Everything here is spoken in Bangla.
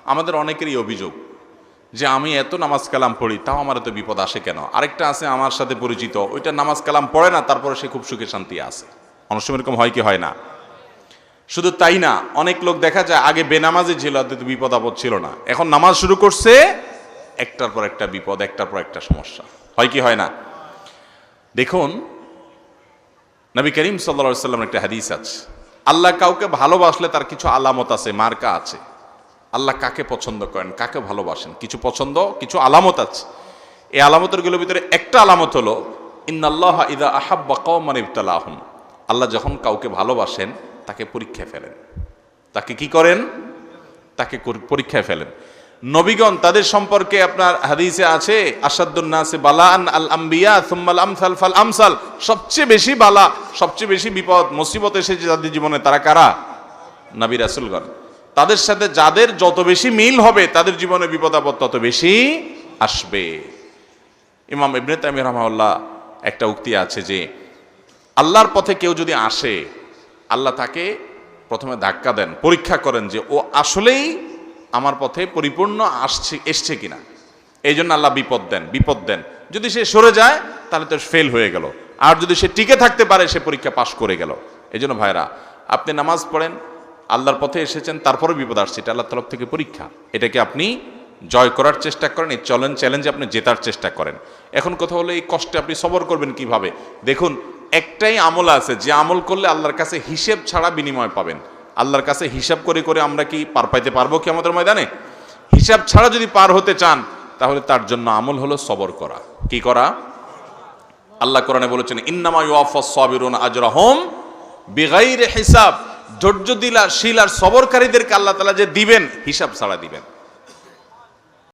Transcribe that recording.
আমাদের অনেকেরই অভিযোগ যে আমি এত নামাজ কালাম পড়ি, তাও আমার এত বিপদ আসে কেন। আরেকটা আছে আমার সাথে পরিচিত, ওইটা নামাজ কালাম পড়ে না, তারপরে সে খুব সুখে শান্তি আছে। অনেক সময় এরকম হয় কি হয় না? শুধু তাই না, অনেক লোক দেখা যায় আগে বেনামাজি ছিল, বিপদ আপদ ছিল না, এখন নামাজ শুরু করছে, একটার পর একটা বিপদ, একটার পর একটা সমস্যা। হয় কি হয় না? দেখুন, নবী করিম সাল্লাল্লাহু আলাইহি ওয়াসাল্লামের একটা হাদিস আছে, আল্লাহ কাউকে ভালোবাসলে তার কিছু আলামত আছে, মার্কা আছে। আল্লাহ কাকে পছন্দ করেন, কাকে ভালোবাসেন, কিছু পছন্দ, কিছু আলামত আছে। এই আলামতেরগুলোর ভিতরে একটা আলামত হলো ইন্নাল্লাহা ইযা আহাব্বা কওমান ইবতালাহুম। আল্লাহ যখন কাউকে ভালোবাসেন তাকে পরীক্ষায় ফেলেন। তাকে কি করেন? তাকে পরীক্ষায় ফেলেন। নবীগণ তাদের সম্পর্কে আপনার হাদিসে আছে, আসাদুন নাসি বালাআন আল আম্বিয়া সুম্মাল আমসাল ফাল আমসাল। সবচেয়ে বেশি বালা, সবচেয়ে বেশি বিপদ মুসিবত এসেছে যাদের জীবনে, তারা কারা? নবী রাসূলগণ। তাদের সাথে যাদের যত বেশি মিল হবে তাদের জীবনে বিপদ আপদ তত বেশি আসবে। ইমাম ইবনে তাইমিয়া রাহমাহুল্লাহ একটা উক্তি আছে যে আল্লাহর পথে কেউ যদি আসে, আল্লাহ তাকে প্রথমে ধাক্কা দেন, পরীক্ষা করেন যে ও আসলেই আমার পথে পরিপূর্ণ এসছে কিনা। এই জন্য আল্লাহ বিপদ দেন। যদি সে সরে যায় তাহলে তো ফেল হয়ে গেল, আর যদি সে টিকে থাকতে পারে সে পরীক্ষা পাশ করে গেল। এই জন্য ভাইরা, আপনি নামাজ পড়েন, আল্লাহর পথে এসেছেন, তারপরে বিপদ আসছে, এটা আল্লাহর তরফ থেকে পরীক্ষা। এটাকে আপনি জয় করার চেষ্টা করেন, এই চ্যালেঞ্জে আপনি জেতার চেষ্টা করেন। এখন কথা হলো এই কষ্টে আপনি সবর করবেন কিভাবে। দেখুন, একটাই আমল আছে যে আমল করলে আল্লাহর কাছে হিসেব ছাড়া বিনিময় পাবেন। আল্লাহর কাছে হিসাব করে করে আমরা কি পার পাইতে পারবো কি আমাদের ময়দানে? হিসাব ছাড়া যদি পার হতে চান তাহলে তার জন্য আমল হলো সবর করা। কি করা? আল্লাহ কোরআনে বলেছেন ইন্নামা ইউওয়াফাস সাবিরুনা আজরাহুম বিগাইরি হিসাব। ধৈর্যশীল আর সবরকারীদেরকে আল্লাহ তাআলা যে দিবেন, হিসাব ছাড়া দিবেন।